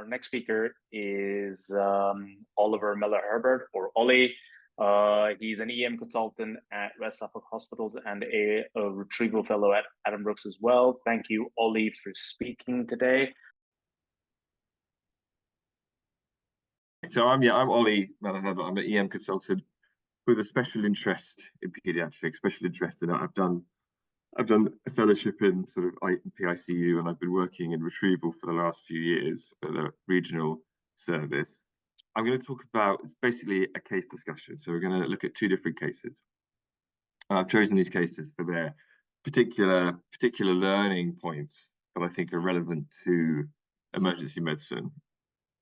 Our next speaker is Oliver Meller-Herbert, or Ollie. He's an EM consultant at West Suffolk Hospitals and a Retrieval Fellow at Adam Brooks as well. Thank you, Ollie, for speaking today. So I'm Ollie Meller-Herbert. I'm an EM consultant with a special interest in paediatrics. I've done a fellowship in sort of PICU, and I've been working in retrieval for the last few years at a regional service. I'm going to talk about, it's basically a case discussion. So we're going to look at two different cases. I've chosen these cases for their particular learning points that I think are relevant to emergency medicine.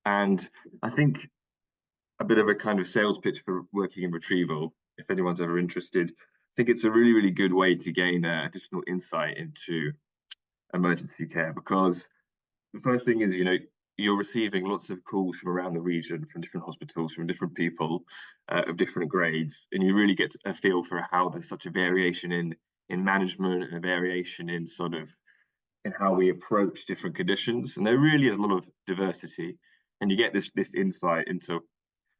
And I think a bit of a kind of sales pitch for working in retrieval, if anyone's ever interested. I think it's a really, really good way to gain additional insight into emergency care, because the first thing is, you're receiving lots of calls from around the region, from different hospitals, from different people of different grades, and you really get a feel for how there's such a variation in management and a variation in in how we approach different conditions. And there really is a lot of diversity, and you get this insight into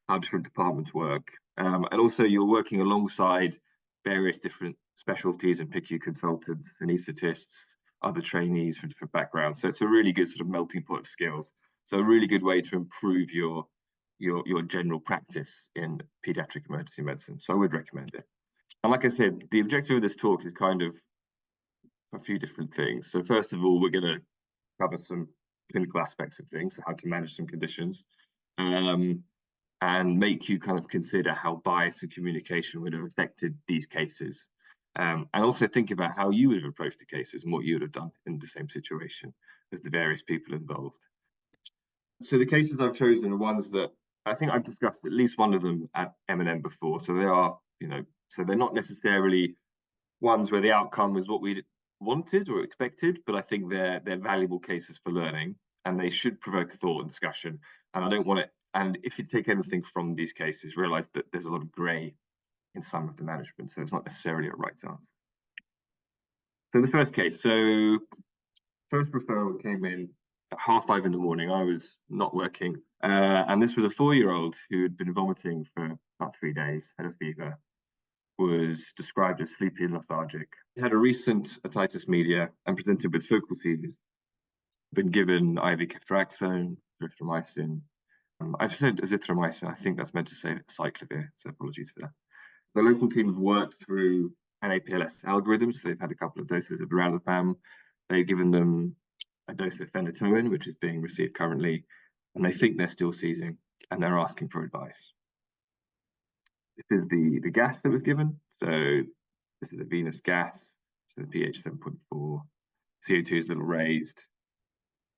how different departments work. And also you're working alongside various different specialties and PICU consultants, anaesthetists, other trainees from different backgrounds. So it's a really good sort of melting pot of skills. So a really good way to improve your general practice in paediatric emergency medicine. So I would recommend it. And like I said, the objective of this talk is kind of a few different things. So first of all, we're going to cover some clinical aspects of things, so how to manage some conditions, and make you kind of consider how bias and communication would have affected these cases. And also think about how you would have approached the cases and what you would have done in the same situation as the various people involved. So the cases I've chosen are ones that I think I've discussed at least one of them at M&M before. So they are, so they're not necessarily ones where the outcome is what we wanted or expected, but I think they're valuable cases for learning, and they should provoke thought and discussion. And I don't want it. And if you take anything from these cases, realize that there's a lot of grey in some of the management, so it's not necessarily a right answer. So the first case, first referral came in at 5:30 in the morning. I was not working, and this was a 4-year-old who had been vomiting for about 3 days, had a fever, was described as sleepy and lethargic. He had a recent otitis media and presented with focal seizures. Been given IV ceftriaxone, erythromycin. I've said azithromycin. I think that's meant to say cyclovir, so apologies for that. The local team have worked through an APLS algorithm, so they've had a couple of doses of lorazepam. They've given them a dose of phenytoin, which is being received currently, and they think they're still seizing, and they're asking for advice. This is the gas that was given. So this is a venous gas, so the pH 7.4, CO2 is a little raised.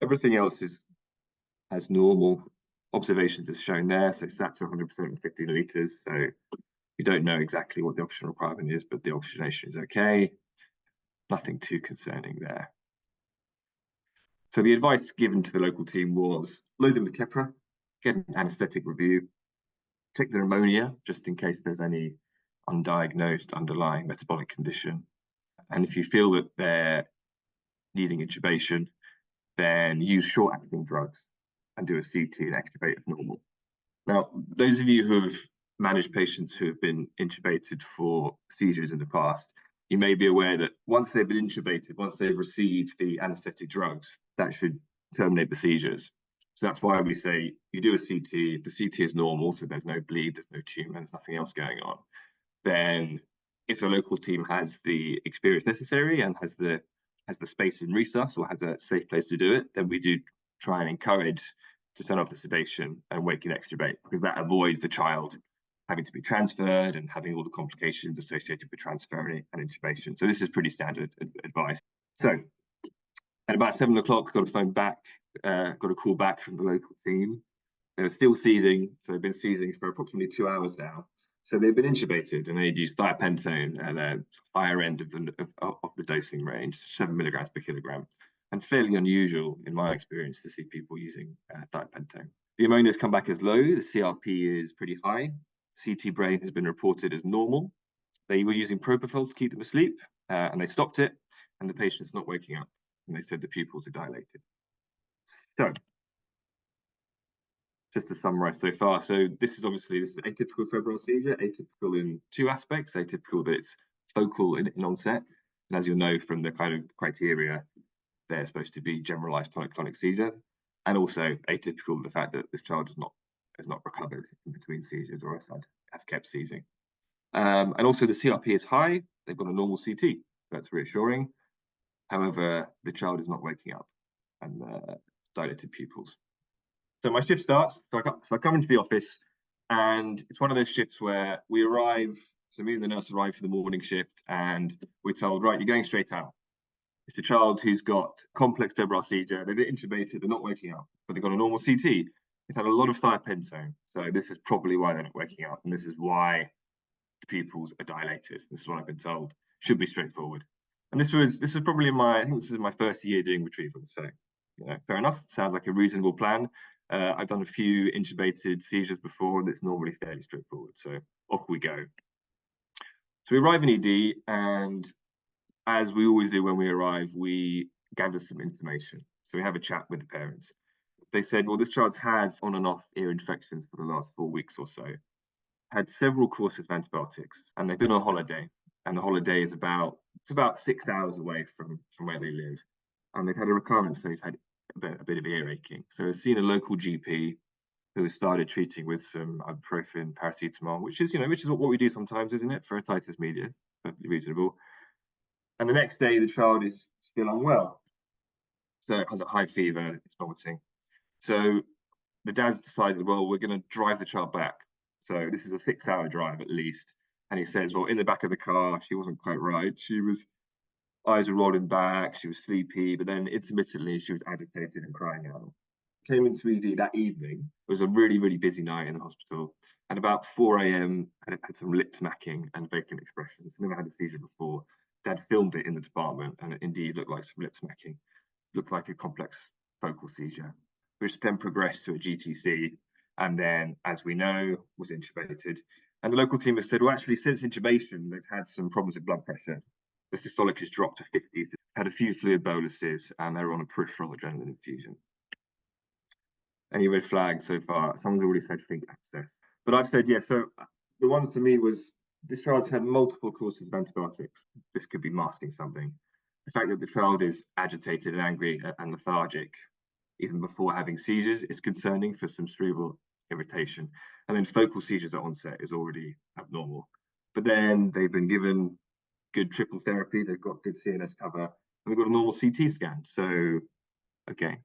Everything else is as normal. Observations are shown there, so SATs are 100% in 15 litres, so you don't know exactly what the oxygen requirement is, but the oxygenation is okay. Nothing too concerning there. So the advice given to the local team was load them with Keppra, get an anaesthetic review, take their ammonia, just in case there's any undiagnosed underlying metabolic condition. And if you feel that they're needing intubation, then use short-acting drugs and do a CT and extubate if normal. Now, those of you who have managed patients who have been intubated for seizures in the past, you may be aware that once they've been intubated, once they've received the anaesthetic drugs, that should terminate the seizures. So that's why we say you do a CT. If the CT is normal, so there's no bleed, there's no tumour, there's nothing else going on, then if the local team has the experience necessary and has the space in resus or has a safe place to do it, then we do try and encourage to turn off the sedation and wake and extubate, because that avoids the child having to be transferred and having all the complications associated with transfer and intubation. So this is pretty standard advice. So at about 7 o'clock, got a call back from the local team. They were still seizing, so they've been seizing for approximately 2 hours now. So they've been intubated, and they'd used thiopentone at the higher end of the dosing range, 7 milligrams per kilogram. And fairly unusual, in my experience, to see people using thiopentone. The ammonia's come back as low. The CRP is pretty high. CT brain has been reported as normal. They were using propofol to keep them asleep, and they stopped it, and the patient's not waking up. And they said the pupils are dilated. So just to summarize so far. So this is atypical febrile seizure, atypical in two aspects: atypical that it's focal in onset, and as you'll know from the kind of criteria, they're supposed to be generalized tonic-clonic seizure, and also atypical the fact that this child has not recovered in between seizures or has kept seizing. And also the CRP is high. They've got a normal CT, so that's reassuring. However, the child is not waking up and dilated pupils. So my shift starts. So I come into the office, and it's one of those shifts where we arrive. So me and the nurse arrive for the morning shift, and we're told, right, you're going straight out. It's a child who's got complex febrile seizure. They've been intubated. They're not waking up, but they've got a normal CT. They've had a lot of thiopentone. So this is probably why they're not waking up, and this is why the pupils are dilated. This is what I've been told. Should be straightforward. And this was probably I think this is my first year doing retrieval. So, fair enough. Sounds like a reasonable plan. I've done a few intubated seizures before, and it's normally fairly straightforward. So off we go. So we arrive in ED, and as we always do when we arrive, we gather some information. So we have a chat with the parents. They said, well, this child's had on and off ear infections for the last 4 weeks or so, had several courses of antibiotics, and they've been on holiday. And the holiday is about 6 hours away from where they live. And they've had a recurrence, so he's had a bit of ear aching. So I've seen a local GP who has started treating with some ibuprofen, paracetamol, which is what we do sometimes, isn't it, for otitis media? Perfectly reasonable. And the next day, the child is still unwell. So it has a high fever, it's vomiting. So the dad's decided, well, we're going to drive the child back. So this is a 6-hour drive at least. And he says, well, in the back of the car, she wasn't quite right. Eyes were rolling back, she was sleepy, but then intermittently she was agitated and crying out. Came into ED that evening. It was a really, really busy night in the hospital. At about 4 a.m., I had some lip smacking and vacant expressions. Never had a seizure before. Dad filmed it in the department, and it indeed looked like some lip smacking. Looked like a complex focal seizure, which then progressed to a GTC, and then, as we know, was intubated. And the local team has said, well, actually, since intubation, they've had some problems with blood pressure. The systolic has dropped to 50s, had a few fluid boluses, and they're on a peripheral adrenaline infusion. Any red flags so far? Someone's already said think abscess. But I've said, yeah, so the one for me was this child's had multiple courses of antibiotics. This could be masking something. The fact that the child is agitated and angry and lethargic, even before having seizures, is concerning for some cerebral irritation. And then focal seizures at onset is already abnormal. But then they've been given good triple therapy, they've got good CNS cover, and we've got a normal CT scan. So, okay.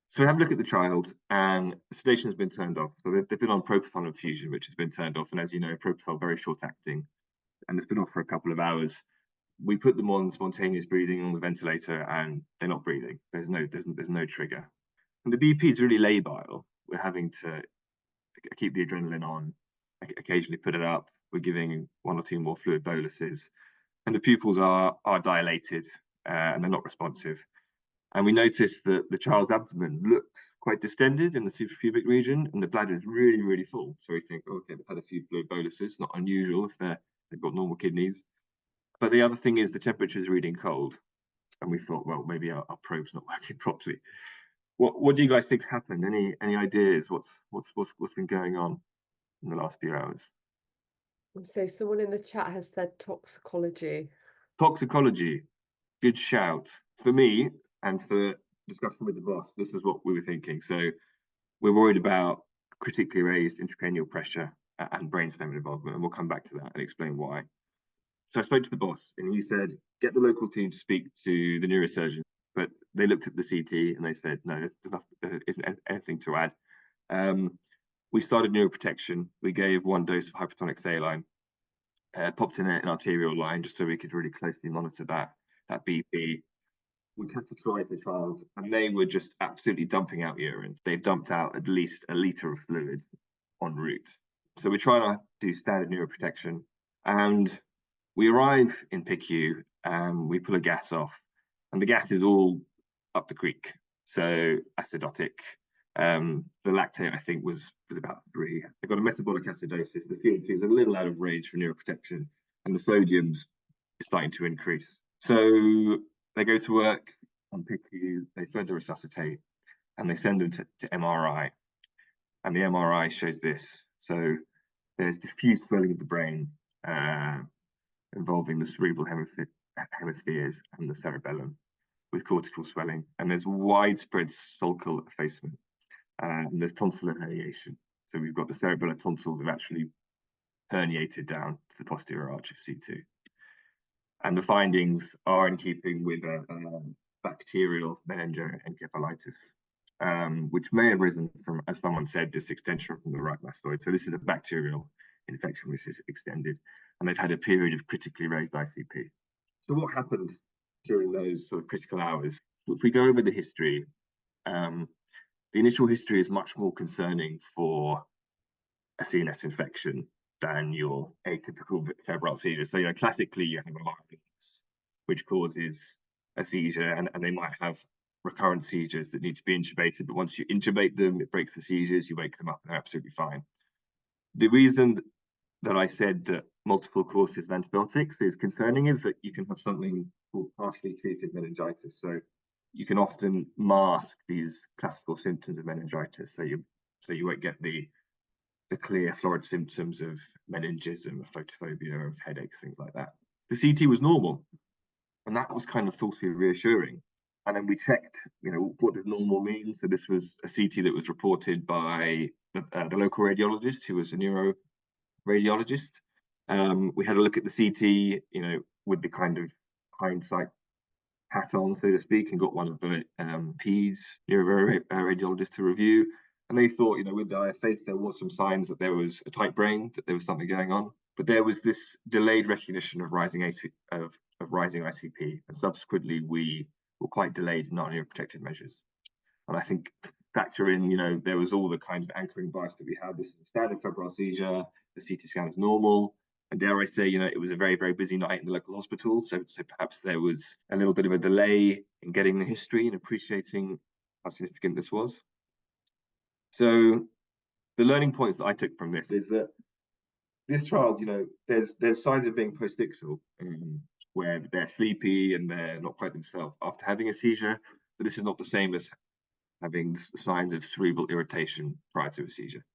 So we have a look at the child, and sedation has been turned off. So they've been on propofol infusion, which has been turned off. And as you know, propofol very short acting, and it's been off for a couple of hours. We put them on spontaneous breathing on the ventilator, and they're not breathing. There's no trigger. And the BP is really labile. We're having to keep the adrenaline on, occasionally put it up. We're giving 1 or 2 more fluid boluses, and the pupils are dilated and they're not responsive. And we noticed that the child's abdomen looked quite distended in the suprapubic region, and the bladder is really, really full. So we think, okay, they've had a few fluid boluses, not unusual if they've got normal kidneys. But the other thing is the temperature is reading cold. And we thought, well, maybe our probe's not working properly. What do you guys think's happened? Any ideas? What's been going on in the last few hours? So someone in the chat has said toxicology. Toxicology, good shout. For me, and for discussion with the boss, this was what we were thinking. So we're worried about critically raised intracranial pressure and brainstem involvement, and we'll come back to that and explain why. So I spoke to the boss, and he said, get the local team to speak to the neurosurgeon. But they looked at the CT and they said, no, there isn't anything to add. We started neuroprotection. We gave 1 dose of hypertonic saline, popped in an arterial line just so we could really closely monitor that BP. We catheterized the child, and they were just absolutely dumping out urine. They dumped out at least a litre of fluid en route. So we're trying to do standard neuroprotection, and we arrive in PICU, and we pull a gas off, and the gas is all up the creek. So acidotic. The lactate, I think, was about 3. They got a metabolic acidosis. The CO2 is a little out of range for neuroprotection, and the sodium's starting to increase. So they go to work on PICU, they further resuscitate, and they send them to MRI. and the MRI shows this. So there's diffuse swelling of the brain involving the cerebral hemispheres and the cerebellum, with cortical swelling, and there's widespread sulcal effacement, and there's tonsillar herniation. So we've got the cerebellar tonsils have actually herniated down to the posterior arch of C2. And the findings are in keeping with a bacterial meningoencephalitis, which may have arisen from, as someone said, this extension from the right mastoid. So this is a bacterial infection which is extended, and they've had a period of critically raised ICP. So what happened during those sort of critical hours? If we go over the history, the initial history is much more concerning for a CNS infection than your atypical febrile seizure. So, classically you have a virus which causes a seizure, and they might have recurrent seizures that need to be intubated, but once you intubate them, it breaks the seizures, you wake them up, and they're absolutely fine. The reason that I said that multiple courses of antibiotics is concerning is that you can have something called partially treated meningitis. So you can often mask these classical symptoms of meningitis. So you won't get the clear florid symptoms of meningism, of photophobia, of headaches, things like that. The CT was normal, and that was kind of falsely reassuring. And then we checked, what does normal mean? So this was a CT that was reported by the local radiologist, who was a neuroradiologist. We had a look at the CT, with the kind of hindsight hat on, so to speak, and got one of the Peds neuroradiologists to review. And they thought, with the IFA, there was some signs that there was a tight brain, that there was something going on. But there was this delayed recognition of rising ICP, and subsequently we were quite delayed in our neuroprotective measures. And I think factor in, there was all the kind of anchoring bias that we had. This is a standard febrile seizure. The CT scan is normal. And dare I say, it was a very, very busy night in the local hospital. So perhaps there was a little bit of a delay in getting the history and appreciating how significant this was. So the learning points that I took from this is that this child, there's signs of being postictal, where they're sleepy and they're not quite themselves after having a seizure, but this is not the same as having signs of cerebral irritation prior to a seizure.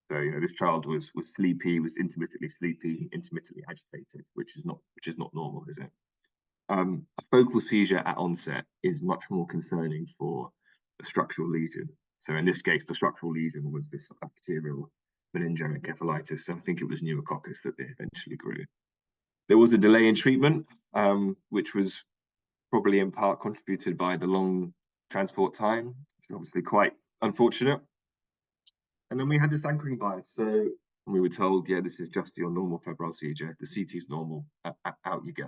So, this child was sleepy, was intermittently sleepy, intermittently agitated, which is not normal, is it? A focal seizure at onset is much more concerning for a structural lesion. So in this case, the structural lesion was this bacterial meningoencephalitis. So I think it was pneumococcus that they eventually grew. There was a delay in treatment, which was probably in part contributed by the long transport time, which is obviously quite unfortunate. And then we had this anchoring bias. So we were told, this is just your normal febrile seizure. The CT is normal, out you go.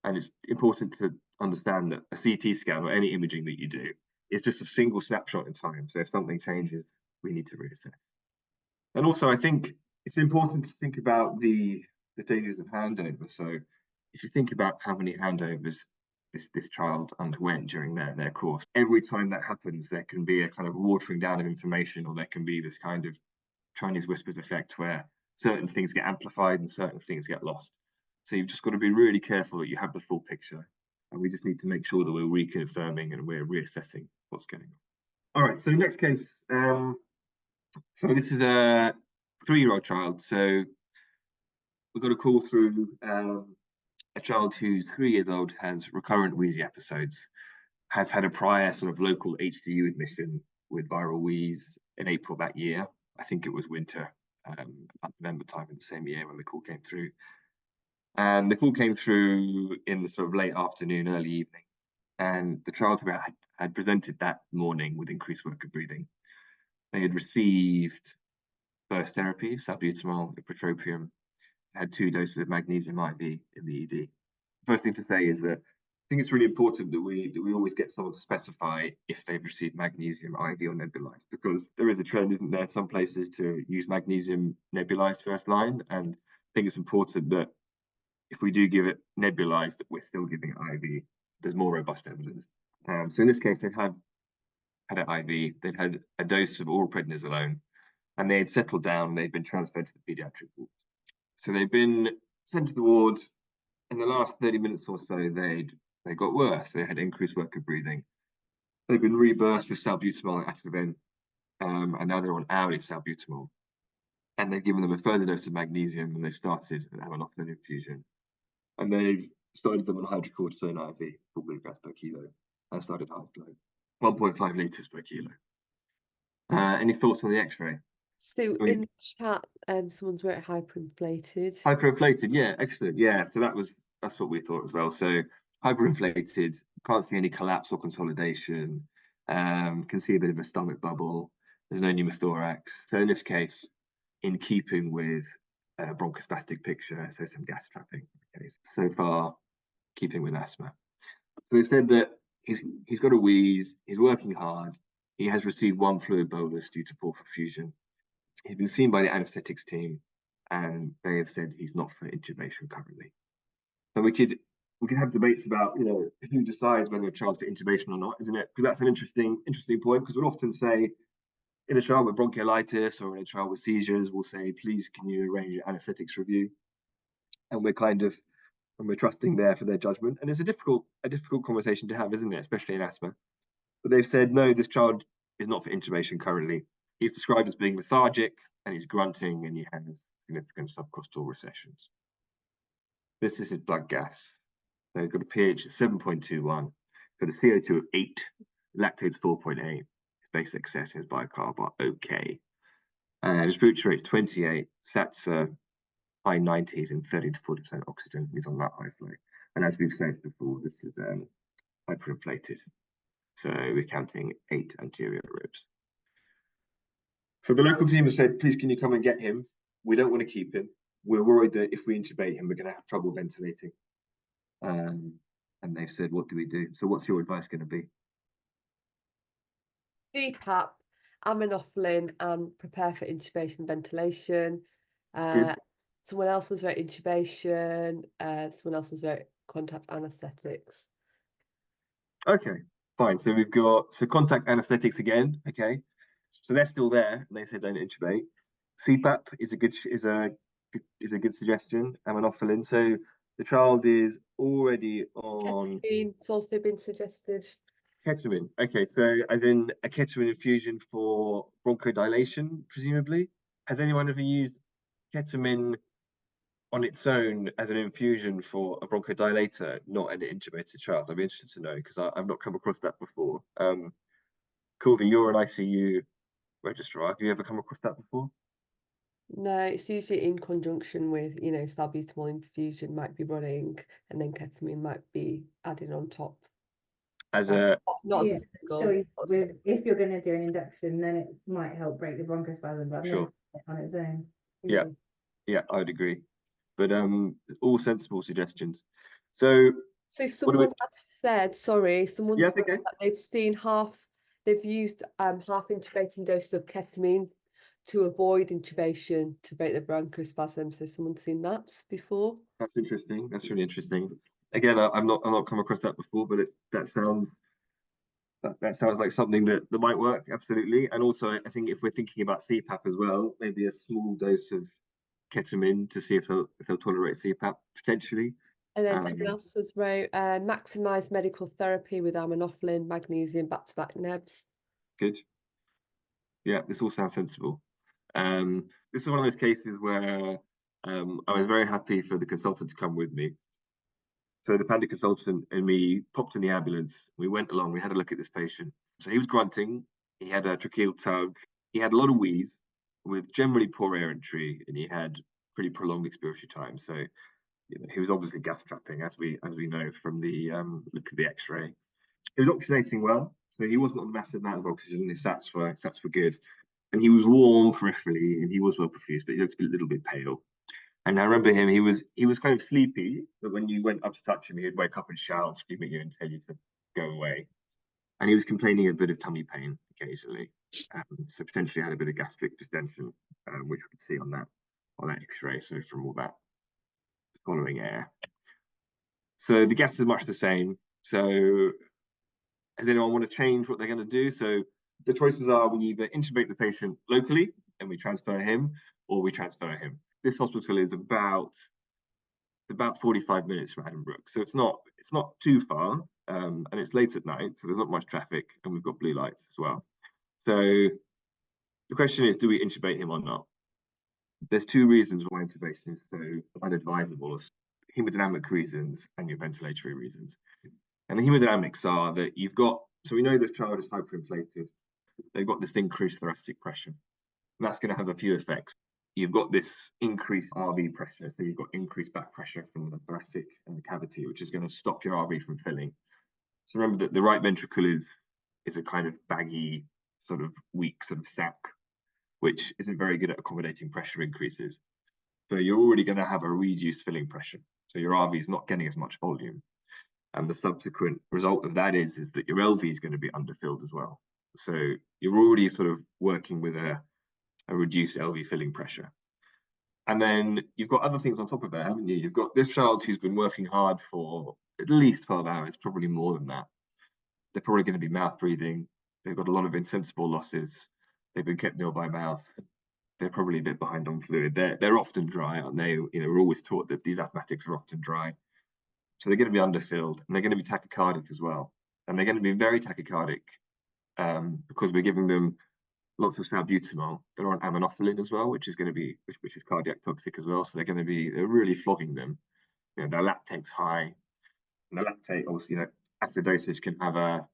And it's important to understand that a CT scan or any imaging that you do is just a single snapshot in time. So if something changes, we need to reassess. And also, I think it's important to think about the dangers of handover. So if you think about how many handovers this child underwent during their course, every time that happens, there can be a kind of watering down of information, or there can be this kind of Chinese whispers effect where certain things get amplified and certain things get lost. So you've just got to be really careful that you have the full picture. And we just need to make sure that we're reconfirming and we're reassessing what's going on. All right, so next case. So this is a 3-year-old child. So we got a call through a child who's 3 years old, has recurrent wheezy episodes, has had a prior sort of local HDU admission with viral wheeze in April that year. I think it was winter, November time in the same year when the call came through. And the call came through in the sort of late afternoon, early evening. And the child had presented that morning with increased work of breathing. They had received burst therapy, salbutamol, ipratropium, had 2 doses of magnesium IV in the ED. First thing to say is that I think it's really important that we always get someone to specify if they've received magnesium IV or nebulized, because there is a trend, isn't there, in some places to use magnesium nebulized first line. And I think it's important that if we do give it nebulized, that we're still giving it IV. There's more robust evidence. So in this case, they've had it IV. They'd had a dose of oral prednisolone, and they had settled down. They'd been transferred to the paediatric ward. So they've been sent to the ward. In the last 30 minutes or so, they got worse. They had increased work of breathing. They've been reburst with salbutamol and Ativan, and now they're on hourly salbutamol. And they've given them a further dose of magnesium, and they've started an aminophylline infusion. And they've started them on hydrocortisone IV, 4 milligrams per kilo, and started high flow, 1.5 litres per kilo. Any thoughts on the X-ray? So in the chat, someone's wrote hyperinflated. Hyperinflated, yeah, excellent. Yeah, so that's what we thought as well. So hyperinflated, can't see any collapse or consolidation, can see a bit of a stomach bubble. There's no pneumothorax. So in this case, in keeping with bronchospastic picture, so some gas trapping. Okay, so far, keeping with asthma. So they said that he's got a wheeze, he's working hard, he has received 1 fluid bolus due to poor perfusion. He's been seen by the anaesthetics team, and they have said he's not for intubation currently. So we could have debates about, you know, who decides whether a child's for intubation or not, isn't it? Because that's an interesting point, because we'll often say in a child with bronchiolitis or in a child with seizures, we'll say, please, can you arrange an anaesthetics review? And we're trusting there for their judgment. And it's a difficult conversation to have, isn't it? Especially in asthma. But they've said, no, this child is not for intubation currently. He's described as being lethargic, and he's grunting, and he has significant subcostal recessions. This is his blood gas. So he's got a pH of 7.21, got a CO2 of 8, lactate's 4.8. His base excess, his bicarb are okay. Respiratory rate's 28, SATs are high 90s and 30 to 40% oxygen. He's on that high flow. And as we've said before, this is hyperinflated. So we're counting 8 anterior ribs. So the local team has said, please, can you come and get him? We don't want to keep him. We're worried that if we intubate him, we're going to have trouble ventilating. And they've said, what do we do? So what's your advice going to be? CPAP, aminophylline, and prepare for intubation ventilation. Someone else has wrote intubation. Someone else has wrote contact anaesthetics. Okay, fine. So we've got contact anaesthetics again. Okay, so they're still there, and they say don't intubate. CPAP is a good suggestion. Aminophylline. So the child is already on. Ketamine's also been suggested. Ketamine. Okay, so as in a ketamine infusion for bronchodilation, presumably. Has anyone ever used ketamine on its own as an infusion for a bronchodilator, not an intubated child? I'd be interested to know, because I've not come across that before. Colby, you're an ICU registrar. Have you ever come across that before? No, it's usually in conjunction with, you know, salbutamol infusion might be running, and then ketamine might be added on top. As a not as a single. So if you're going to do an induction, then it might help break the bronchospasm, but sure. On its own. Yeah, I'd agree. But all sensible suggestions. So someone has said, sorry, someone said okay, that they've seen they've used half intubating doses of ketamine to avoid intubation to break the bronchospasm. So someone's seen that before. That's interesting. That's really interesting. Again, I've not come across that before, but that sounds like something that might work, absolutely. And also, I think if we're thinking about CPAP as well, maybe a small dose of ketamine to see if they'll tolerate CPAP potentially. And then someone else has wrote, maximize medical therapy with aminophylline, magnesium, back-to-back nebs. Good. Yeah, this all sounds sensible. This is one of those cases where I was very happy for the consultant to come with me. So the Panda consultant and me popped in the ambulance. We went along, we had a look at this patient. So he was grunting, he had a tracheal tug, he had a lot of wheeze with generally poor air entry, and he had pretty prolonged expiratory time. So he was obviously gas trapping, as we know from the look at the X-ray. He was oxygenating well, so he wasn't on a massive amount of oxygen. His SATs were good, and he was warm peripherally, and he was well perfused, but he looked a little bit pale. And I remember him; he was kind of sleepy, but when you went up to touch him, he'd wake up and shout, scream at you, and tell you to go away. And he was complaining a bit of tummy pain occasionally, so potentially had a bit of gastric distension, which we could see on that X-ray. So from all that following air. So the gas is much the same. So does anyone want to change what they're going to do? So the choices are: we either intubate the patient locally and we transfer him, or we transfer him. This hospital is about 45 minutes from Addenbrooke, so it's not too far, and it's late at night, so there's not much traffic, and we've got blue lights as well. So the question is, do we intubate him or not? There's two reasons why intubation is so unadvisable: hemodynamic reasons and your ventilatory reasons. And the hemodynamics are that you've got, so we know this child is hyperinflated. They've got this increased thoracic pressure. And that's going to have a few effects. You've got this increased RV pressure, so you've got increased back pressure from the thoracic and the cavity, which is going to stop your RV from filling. So remember that the right ventricle is a kind of baggy, sort of weak sort of sac, which isn't very good at accommodating pressure increases. So you're already going to have a reduced filling pressure. So your RV is not getting as much volume. And the subsequent result of that is that your LV is going to be underfilled as well. So you're already sort of working with a reduced LV filling pressure. And then you've got other things on top of that, haven't you? You've got this child who's been working hard for at least 12 hours, probably more than that. They're probably going to be mouth breathing. They've got a lot of insensible losses. They've been kept nil by mouth. They're probably a bit behind on fluid. They're often dry, aren't they? You know, we're always taught that these asthmatics are often dry. So they're going to be underfilled, and they're going to be tachycardic as well. And they're going to be very tachycardic because we're giving them lots of salbutamol. They're on aminophylline as well, which is going to be which is cardiac toxic as well. So they're really flogging them. You know, their lactate's high, and the lactate, obviously, you know, acidosis can have a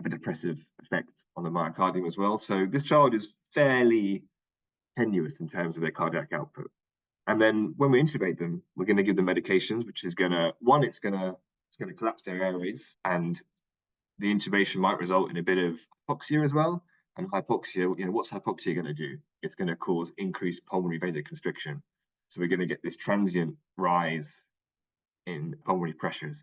depressive effect on the myocardium as well. So this child is fairly tenuous in terms of their cardiac output. And then when we intubate them, we're going to give them medications, which is going to, one, it's going to collapse their airways, and the intubation might result in a bit of hypoxia as well. And hypoxia, you know, what's hypoxia going to do? It's going to cause increased pulmonary vasoconstriction. So we're going to get this transient rise in pulmonary pressures.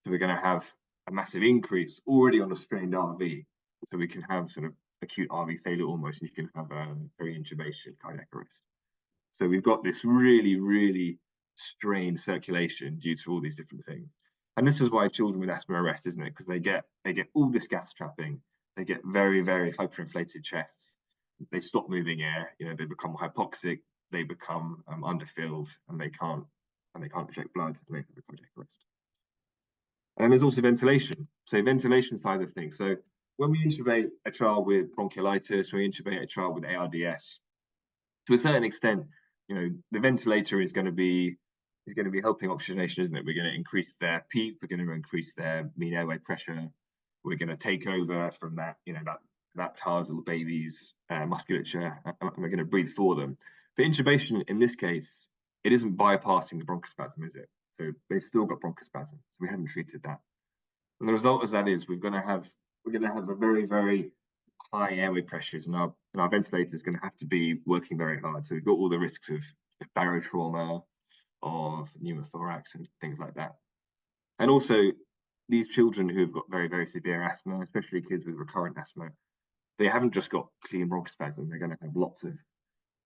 So we're going to have a massive increase already on a strained RV. So we can have sort of acute RV failure almost, and you can have a peri-intubation cardiac arrest. So we've got this really, really strained circulation due to all these different things. And this is why children with asthma arrest, isn't it? Because they get all this gas trapping, they get very, very hyperinflated chests, they stop moving air, you know, they become hypoxic, they become underfilled, and they can't eject blood, and they have a cardiac arrest. And there's also ventilation. So ventilation side of things. So when we intubate a child with bronchiolitis, we intubate a child with ARDS, to a certain extent, you know, the ventilator is going to be helping oxygenation, isn't it? We're going to increase their PEEP, we're going to increase their mean airway pressure, we're going to take over from that, you know, that tired little baby's musculature, and we're going to breathe for them. But intubation in this case, it isn't bypassing the bronchospasm, is it? So they've still got bronchospasm, so we haven't treated that. And the result of that is we're going to have a very, very high airway pressures, and our ventilator is going to have to be working very hard. So we've got all the risks of barotrauma, of pneumothorax, and things like that. And also, these children who have got very, very severe asthma, especially kids with recurrent asthma, they haven't just got clean bronchospasm. They're going to have lots of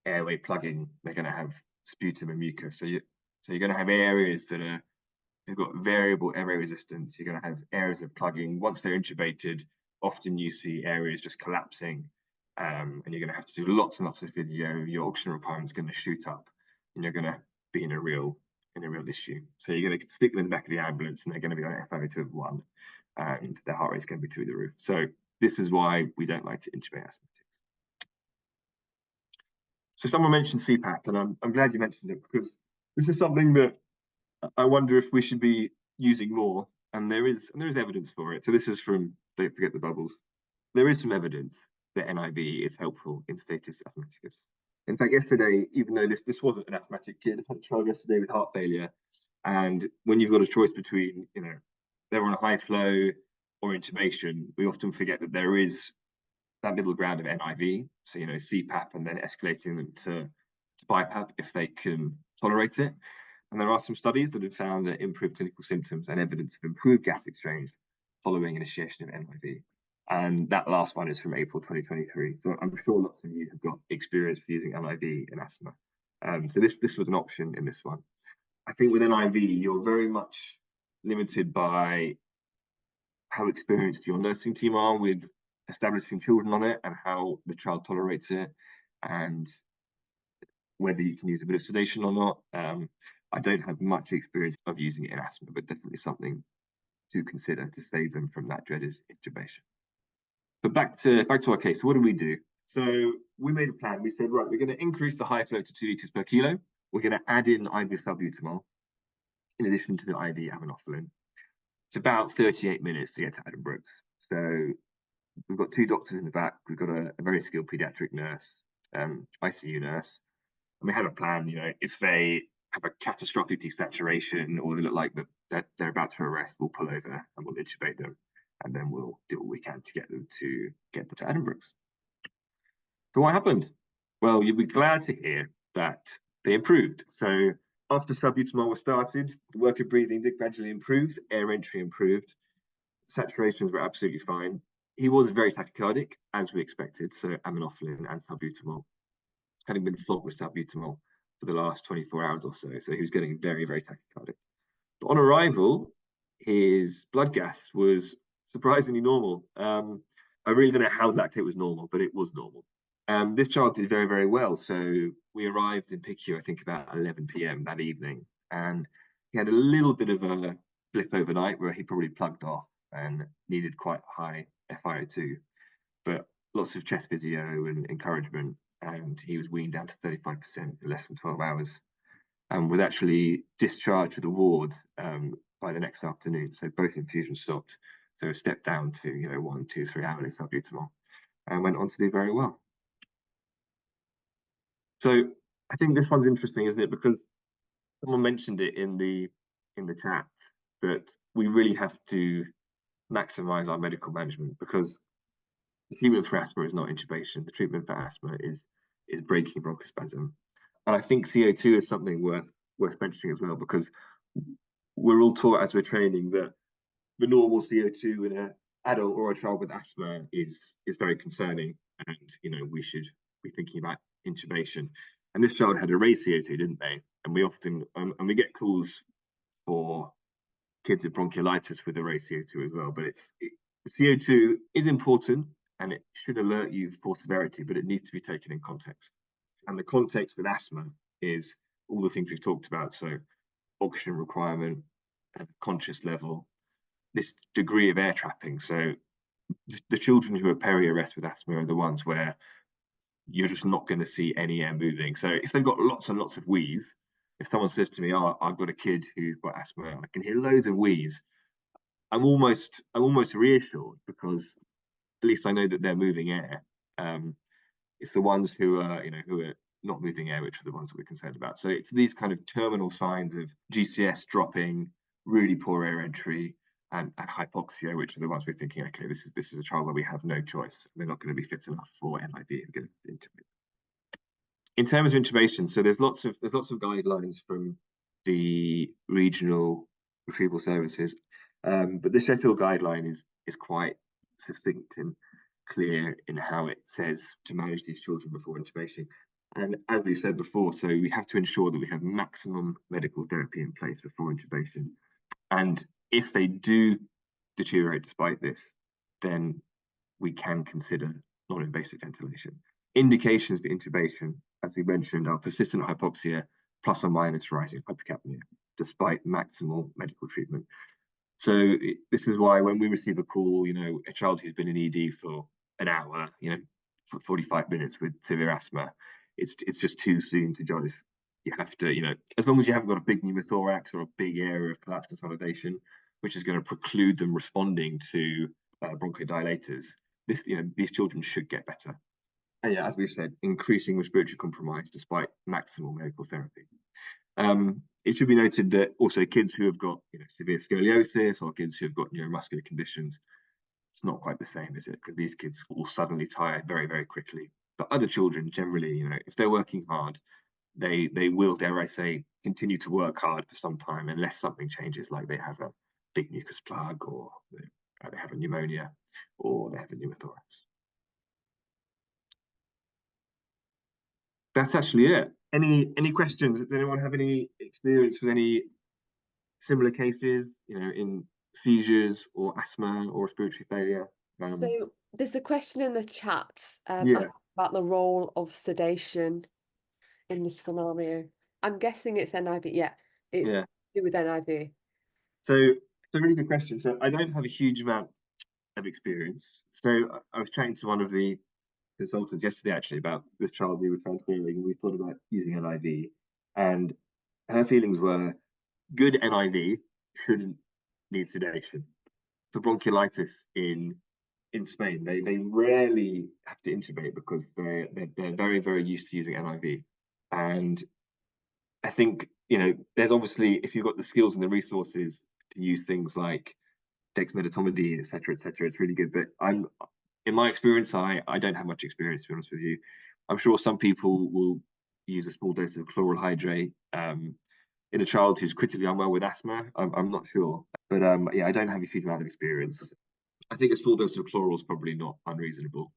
airway plugging. They're going to have sputum and mucus. So you're going to have areas that they've got variable airway resistance. You're going to have areas of plugging. Once they're intubated, often you see areas just collapsing, and you're going to have to do lots and lots of physio. Your oxygen requirement is going to shoot up, and you're going to be in a real issue. So you're going to stick them in the back of the ambulance, and they're going to be on FiO2 of 1, and their heart rate is going to be through the roof. So this is why we don't like to intubate asthmatics. So someone mentioned CPAP, and I'm glad you mentioned it, because this is something that I wonder if we should be using more, and there is evidence for it. So this is from, don't forget the bubbles. There is some evidence that NIV is helpful in status asthmaticus. In fact, yesterday, even though this wasn't an asthmatic kid, I had a child yesterday with heart failure, and when you've got a choice between, you know, they're on a high flow or intubation, we often forget that there is that middle ground of NIV, so, you know, CPAP, and then escalating them to BiPAP if they can tolerate it. And there are some studies that have found that improved clinical symptoms and evidence of improved gas exchange following initiation of NIV. And that last one is from April 2023. So I'm sure lots of you have got experience with using NIV in asthma. So this was an option in this one. I think with NIV, you're very much limited by how experienced your nursing team are with establishing children on it, and how the child tolerates it, and whether you can use a bit of sedation or not. I don't have much experience of using it in asthma, but definitely something to consider to save them from that dreaded intubation. But back to our case. So what do we do? So we made a plan. We said, right, we're going to increase the high flow to 2 liters per kilo. We're going to add in IV salbutamol in addition to the IV aminophylline. It's about 38 minutes to get to Addenbrooke's. So we've got 2 doctors in the back. We've got a very skilled paediatric nurse, ICU nurse. And we had a plan, if they have a catastrophic desaturation or they look like that they're about to arrest, we'll pull over and we'll intubate them. And then we'll do what we can to get them to Addenbrooke's. So what happened? Well, you'll be glad to hear that they improved. So after salbutamol was started, the work of breathing did gradually improve, air entry improved, saturations were absolutely fine. He was very tachycardic, as we expected, so aminophylline and salbutamol, having been flogged with salbutamol for the last 24 hours or so. So he was getting very, very tachycardic. But on arrival, his blood gas was surprisingly normal. I really don't know how lactate was normal, but it was normal. This child did very, very well. So we arrived in PICU, I think about 11 p.m. that evening, and he had a little bit of a blip overnight where he probably plugged off and needed quite high FiO2, but lots of chest physio and encouragement, and he was weaned down to 35% in less than 12 hours and was actually discharged to the ward by the next afternoon. So both infusions stopped. So stepped down to 1, 2, 3 hours salbutamol and went on to do very well. So I think this one's interesting, isn't it? Because someone mentioned it in the chat that we really have to maximize our medical management, because the treatment for asthma is not intubation. The treatment for asthma is breaking bronchospasm. And I think CO2 is something worth mentioning as well, because we're all taught as we're training that the normal CO2 in an adult or a child with asthma is very concerning, and we should be thinking about intubation. And this child had a raised CO2, didn't they? And we often and we get calls for kids with bronchiolitis with a raised CO2 as well. But CO2 is important and it should alert you for severity, but it needs to be taken in context. And the context with asthma is all the things we've talked about. So oxygen requirement, conscious level, this degree of air trapping. So the children who are peri-arrest with asthma are the ones where you're just not going to see any air moving. So if they've got lots and lots of wheeze, if someone says to me, "Oh, I've got a kid who's got asthma, I can hear loads of wheeze," I'm almost reassured, because at least I know that they're moving air. It's the ones who are not moving air, which are the ones that we're concerned about. So it's these kind of terminal signs of GCS dropping, really poor air entry, and hypoxia, which are the ones we're thinking, okay, this is a child where we have no choice. They're not going to be fit enough for NIV and get intubate. In terms of intubation, so there's lots of guidelines from the regional retrieval services, but the Sheffield guideline is quite succinct and clear in how it says to manage these children before intubation. And as we said before, so we have to ensure that we have maximum medical therapy in place before intubation. And if they do deteriorate despite this, then we can consider non-invasive ventilation. Indications for intubation, as we mentioned, are persistent hypoxia plus or minus rising hypercapnia, despite maximal medical treatment. So this is why when we receive a call, a child who's been in ED for an hour, for 45 minutes with severe asthma, it's just too soon to judge. You have to, as long as you haven't got a big pneumothorax or a big area of collapse consolidation, which is going to preclude them responding to bronchodilators, these children should get better. And as we've said, increasing respiratory compromise despite maximal medical therapy. It should be noted that also kids who have got severe scoliosis or kids who have got neuromuscular conditions, it's not quite the same, is it? Because these kids will suddenly tire very, very quickly. But other children generally, if they're working hard, they will, dare I say, continue to work hard for some time unless something changes, like they have a big mucus plug, or they have a pneumonia, or they have a pneumothorax. That's actually it. Any questions? Does anyone have any experience with any similar cases, in seizures or asthma or respiratory failure? So there's a question in the chat Yeah. about the role of sedation in this scenario. I'm guessing it's NIV. Yeah, it's to do with NIV. So it's a really good question. So I don't have a huge amount of experience. So I was chatting to one of the consultants yesterday actually about this child we were transferring, and we thought about using NIV, and her feelings were good NIV shouldn't need sedation. For bronchiolitis in Spain, they rarely have to intubate because they're very, very used to using NIV. And I think, you know, there's obviously, if you've got the skills and the resources to use things like dexmedetomidine, et cetera, it's really good. But in my experience, I don't have much experience, to be honest with you. I'm sure some people will use a small dose of chloral hydrate in a child who's critically unwell with asthma. I'm not sure, but yeah, I don't have a huge amount of experience. I think a small dose of chloral is probably not unreasonable.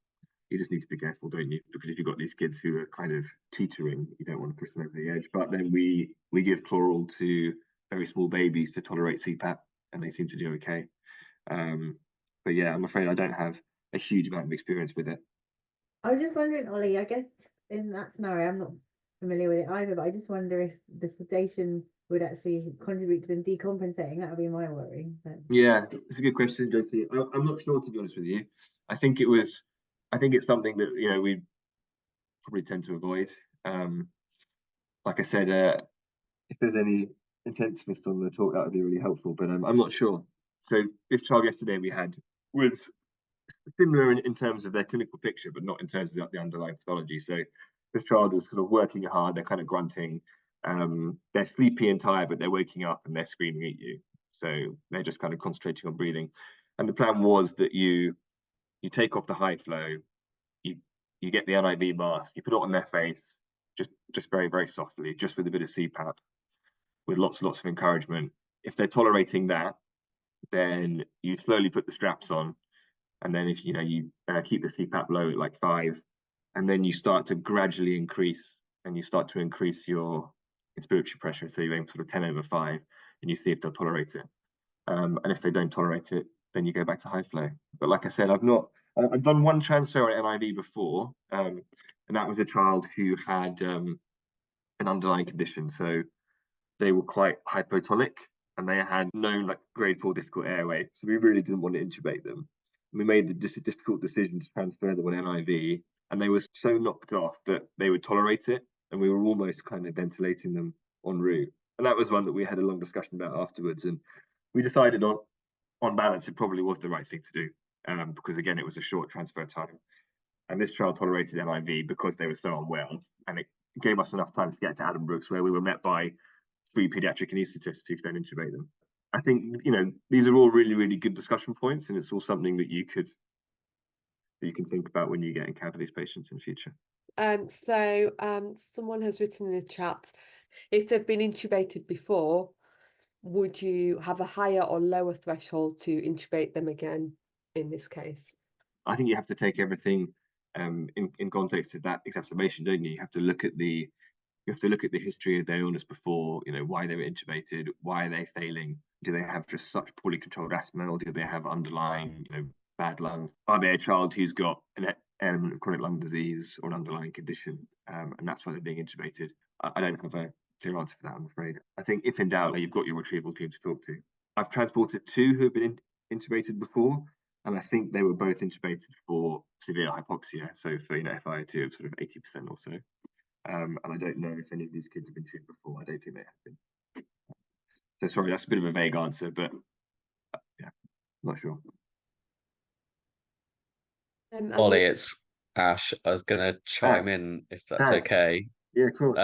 You just need to be careful, don't you? Because if you've got these kids who are kind of teetering, you don't want to push them over the edge. But then we give chloral to very small babies to tolerate CPAP, and they seem to do okay. But yeah, I'm afraid I don't have a huge amount of experience with it. I was just wondering, Ollie, I guess in that scenario, I'm not familiar with it either, but I just wonder if the sedation would actually contribute to them decompensating. That would be my worry. But... yeah, it's a good question, Josie. I'm not sure, to be honest with you. I think it's something that, you know, we probably tend to avoid. Like I said, if there's any intensivist on the talk, that would be really helpful, but I'm not sure. So this child yesterday we had was similar in terms of their clinical picture, but not in terms of the underlying pathology. So this child was sort of working hard, they're kind of grunting, they're sleepy and tired, but they're waking up and they're screaming at you. So they're just kind of concentrating on breathing. And the plan was that you take off the high flow, you get the NIV mask, you put it on their face, just very, very softly, just with a bit of CPAP, with lots of encouragement. If they're tolerating that, then you slowly put the straps on. And then if you keep the CPAP low at like 5, and then you start to gradually increase, and you start to increase your inspiratory pressure. So you aim for the 10/5, and you see if they'll tolerate it. And if they don't tolerate it, then you go back to high flow. But like I said, I've done one transfer at NIV before, and that was a child who had an underlying condition. So they were quite hypotonic, and they had no like grade 4 difficult airway. So we really didn't want to intubate them. We made a difficult decision to transfer them on NIV, and they were so knocked off that they would tolerate it, and we were almost kind of ventilating them en route. And that was one that we had a long discussion about afterwards, and we decided on balance it probably was the right thing to do, because again it was a short transfer time, and this child tolerated NIV because they were so unwell, and it gave us enough time to get to Addenbrooke's, where we were met by 3 paediatric anaesthetists who could then intubate them. I think, you know, these are all really, really good discussion points, and it's all something that you can think about when you get encounter these patients in future. Someone has written in the chat, if they've been intubated before, would you have a higher or lower threshold to intubate them again in this case? I think you have to take everything in context of that exacerbation, don't you? You have to look at the history of their illness before, you know, why they were intubated, why are they failing? Do they have just such poorly controlled asthma, or do they have underlying, you know, bad lungs? Are they a child who's got an element of chronic lung disease or an underlying condition, and that's why they're being intubated? I don't have a clear answer for that, I'm afraid. I think if in doubt, you've got your retrieval team to talk to. I've transported 2 who have been intubated before, and I think they were both intubated for severe hypoxia, so for, you know, FiO2 of sort of 80% or so. And I don't know if any of these kids have been treated before. I don't think they have been. So sorry, that's a bit of a vague answer, but yeah, I'm not sure. Ollie, it's Ash. I was going to chime in if that's okay. Yeah, cool.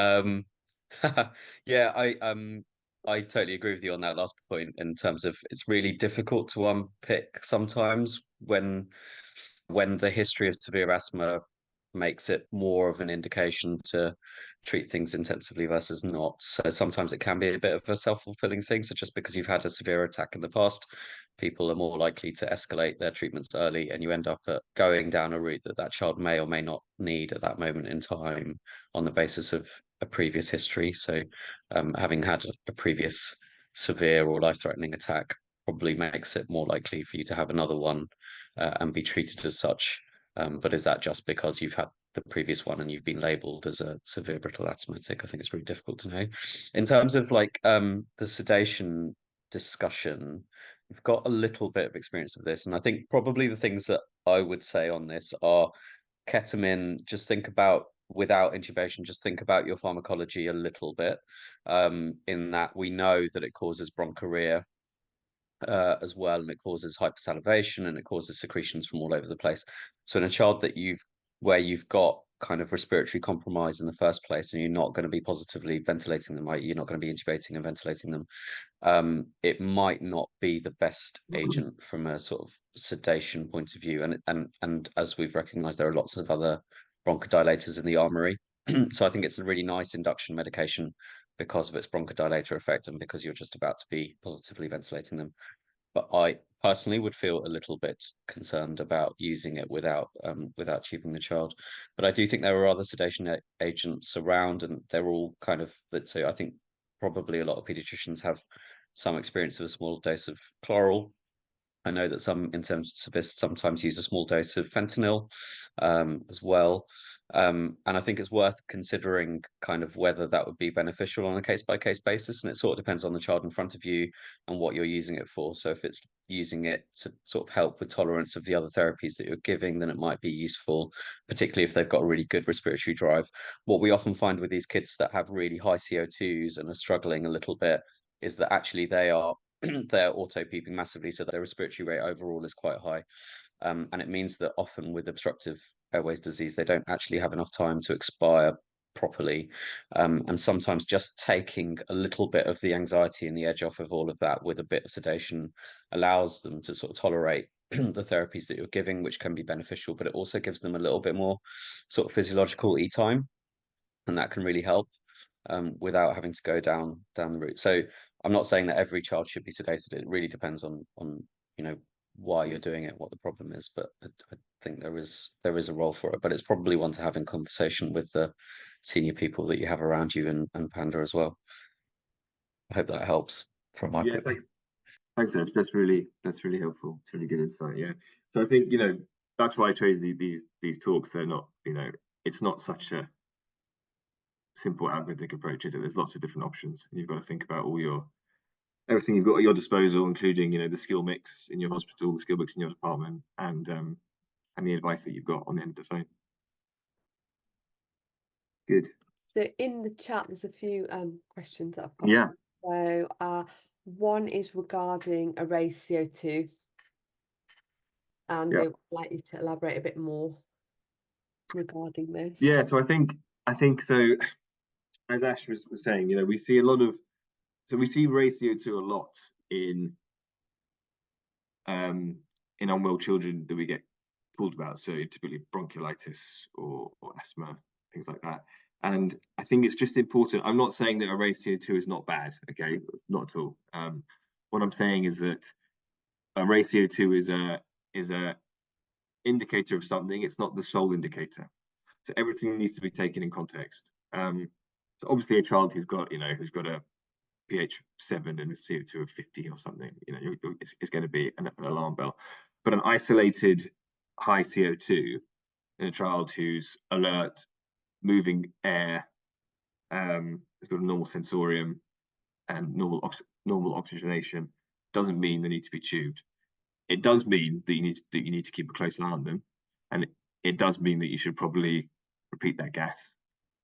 Yeah, I totally agree with you on that last point in terms of it's really difficult to unpick sometimes when the history of severe asthma makes it more of an indication to treat things intensively versus not. So sometimes it can be a bit of a self-fulfilling thing. So just because you've had a severe attack in the past, people are more likely to escalate their treatments early, and you end up going down a route that child may or may not need at that moment in time on the basis of a previous history. So having had a previous severe or life-threatening attack probably makes it more likely for you to have another one and be treated as such. But is that just because you've had the previous one and you've been labelled as a severe brittle asthmatic? I think it's really difficult to know. In terms of like the sedation discussion, we've got a little bit of experience of this, and I think probably the things that I would say on this are ketamine, just think about, without intubation, just think about your pharmacology a little bit, in that we know that it causes bronchorrhea as well, and it causes hypersalivation, and it causes secretions from all over the place. So in a child where you've got kind of respiratory compromise in the first place, and you're not going to be positively ventilating them, right? You're not going to be intubating and ventilating them. It might not be the best agent from a sort of sedation point of view. And as we've recognized, there are lots of other bronchodilators in the armory. So I think it's a really nice induction medication because of its bronchodilator effect and because you're just about to be positively ventilating them. But I personally would feel a little bit concerned about using it without tubing the child. But I do think there are other sedation agents around, and they're all kind of, let's say, I think probably a lot of pediatricians have some experience of a small dose of chloral. I know that some intensivists sometimes use a small dose of fentanyl as well. And I think it's worth considering kind of whether that would be beneficial on a case-by-case basis. And it sort of depends on the child in front of you and what you're using it for. So if it's using it to sort of help with tolerance of the other therapies that you're giving, then it might be useful, particularly if they've got a really good respiratory drive. What we often find with these kids that have really high CO2s and are struggling a little bit is that actually they're auto-peeping massively, so their respiratory rate overall is quite high. And it means that often with obstructive airways disease, they don't actually have enough time to expire properly. And sometimes just taking a little bit of the anxiety and the edge off of all of that with a bit of sedation allows them to sort of tolerate the therapies that you're giving, which can be beneficial, but it also gives them a little bit more sort of physiological e-time, and that can really help without having to go down the route. So I'm not saying that every child should be sedated. It really depends on why you're doing it, what the problem is. But I think there is a role for it. But it's probably one to have in conversation with the senior people that you have around you and Panda as well. I hope that helps from my point of view. Thanks, Ed. That's really helpful. It's really good insight. Yeah. So I think that's why I chose these talks. They're not it's not such a simple algorithmic approach, is it? There's lots of different options, and you've got to think about everything you've got at your disposal, including the skill mix in your hospital, the skill mix in your department, and the advice that you've got on the end of the phone. Good. So in the chat, there's a few questions that have popped Yeah. up. So one is regarding array CO2, and they would like you to elaborate a bit more regarding this. Yeah. So I think so. As Ash was saying, we see a lot of, we see array CO2 a lot in unwell children that we get called about. So typically bronchiolitis or asthma, things like that. And I think it's just important. I'm not saying that array CO2 is not bad. Okay, not at all. What I'm saying is that array CO2 is a indicator of something. It's not the sole indicator. So everything needs to be taken in context. So obviously, a child who's got a pH 7 and a CO2 of 50 or something, it's going to be an alarm bell. But an isolated high CO2 in a child who's alert, moving air, has got a normal sensorium and normal oxygenation, doesn't mean they need to be tubed. It does mean that you need to keep a close eye on them, and it does mean that you should probably repeat that gas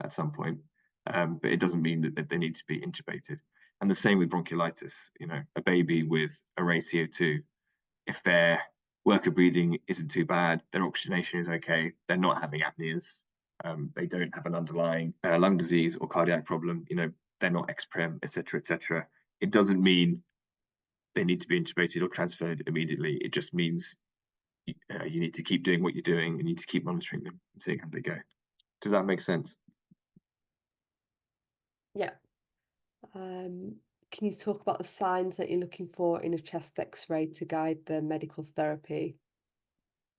at some point. But it doesn't mean that they need to be intubated. And the same with bronchiolitis. A baby with array CO2, if their worker breathing isn't too bad, their oxygenation is okay, they're not having apneas, they don't have an underlying lung disease or cardiac problem, they're not ex-prem, etc., etc. It doesn't mean they need to be intubated or transferred immediately. It just means you need to keep doing what you're doing. You need to keep monitoring them and seeing how they go. Does that make sense? Yeah. Can you talk about the signs that you're looking for in a chest X-ray to guide the medical therapy?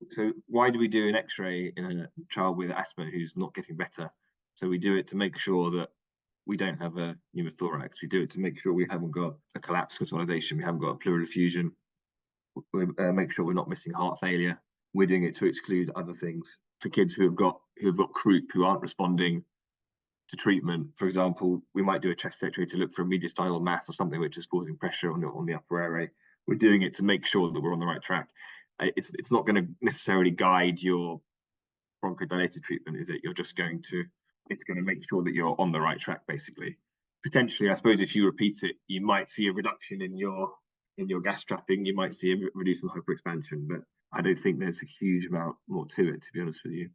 So why do we do an X-ray in a child with asthma who's not getting better? So we do it to make sure that we don't have a pneumothorax. We do it to make sure we haven't got a collapse consolidation. We haven't got a pleural effusion. We make sure we're not missing heart failure. We're doing it to exclude other things. For kids who have got croup, who aren't responding to treatment, for example, we might do a chest X-ray to look for a mediastinal mass or something which is causing pressure on the upper airway. We're doing it to make sure that we're on the right track. It's not going to necessarily guide your bronchodilator treatment, is it? It's going to make sure that you're on the right track, basically. Potentially, I suppose if you repeat it, you might see a reduction in your gas trapping, you might see a reduce in hyperexpansion, but I don't think there's a huge amount more to it, to be honest with you.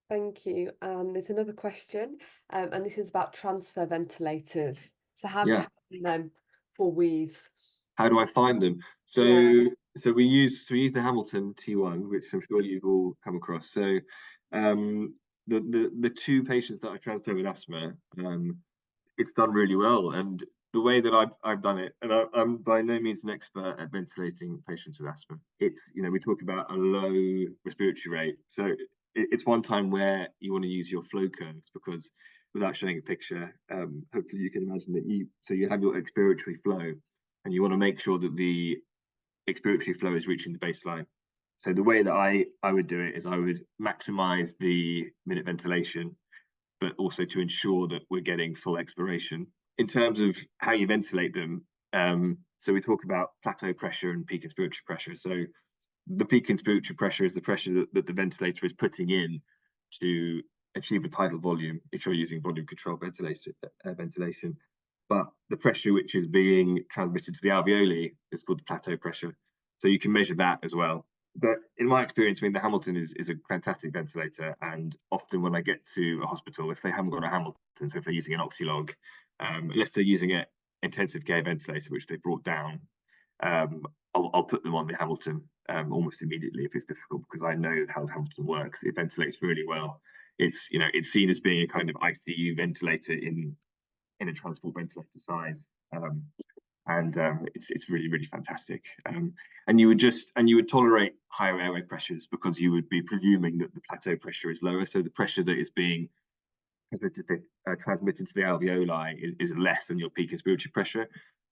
Thank you. And there's another question, and this is about transfer ventilators. So how do you find them for wheeze? How do I find them? So we use the Hamilton T1, which I'm sure you've all come across. So the two patients that I transferred with asthma, it's done really well. And the way that I've done it, and I'm by no means an expert at ventilating patients with asthma. It's, we talk about a low respiratory rate. So it's one time where you want to use your flow curves, because without showing a picture, hopefully you can imagine that you have your expiratory flow, and you want to make sure that the expiratory flow is reaching the baseline. So the way that I would do it is I would maximize the minute ventilation, but also to ensure that we're getting full expiration. In terms of how you ventilate them, so we talk about plateau pressure and peak inspiratory pressure. So the peak inspiratory pressure is the pressure that the ventilator is putting in to achieve a tidal volume if you're using volume control ventilation. But the pressure which is being transmitted to the alveoli is called the plateau pressure. So you can measure that as well. But in my experience, the Hamilton is a fantastic ventilator. And often when I get to a hospital, if they haven't got a Hamilton, so if they're using an Oxylog, unless they're using an intensive care ventilator, which they brought down, I'll put them on the Hamilton almost immediately if it's difficult, because I know how the Hamilton works. It ventilates really well. It's seen as being a kind of ICU ventilator in a transport ventilator size, and it's really, really fantastic. And you would tolerate higher airway pressures, because you would be presuming that the plateau pressure is lower, so the pressure that is being transmitted to the alveoli is less than your peak inspiratory pressure.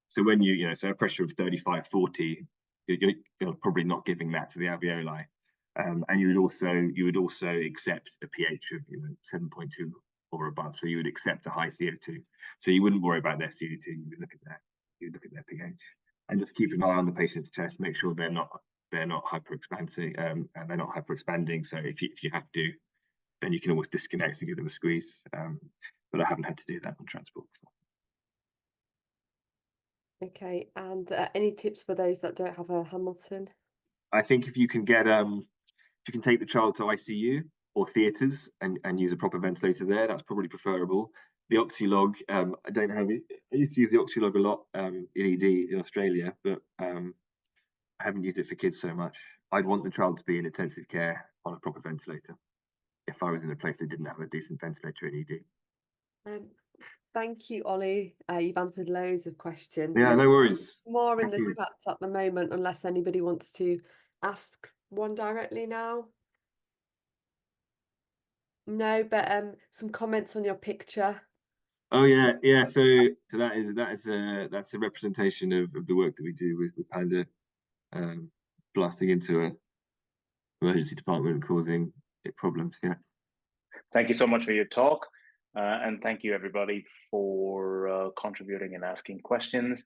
So when so a pressure of 35, 40, you're probably not giving that to the alveoli, and you would also accept a pH of 7.2 or above. So you would accept a high CO2. So you wouldn't worry about their CO2. You would look at their pH, and just keep an eye on the patient's chest. Make sure they're not hyperexpansing, and they're not hyperexpanding. So if you have to, then you can always disconnect and give them a squeeze. But I haven't had to do that on transport before. Okay, and any tips for those that don't have a Hamilton? I think if you can get if you can take the child to ICU or theatres and use a proper ventilator there, that's probably preferable. The Oxylog, I don't have it. I used to use the Oxylog a lot in ED in Australia, but I haven't used it for kids so much. I'd want the child to be in intensive care on a proper ventilator if I was in a place that didn't have a decent ventilator in ED. Thank you, Ollie. You've answered loads of questions. Yeah, no worries. More in the chat at the moment, unless anybody wants to ask one directly now. No, but some comments on your picture. Oh yeah. So that's a representation of the work that we do with Panda, blasting into a emergency department and causing problems. Yeah. Thank you so much for your talk, and thank you everybody for contributing and asking questions.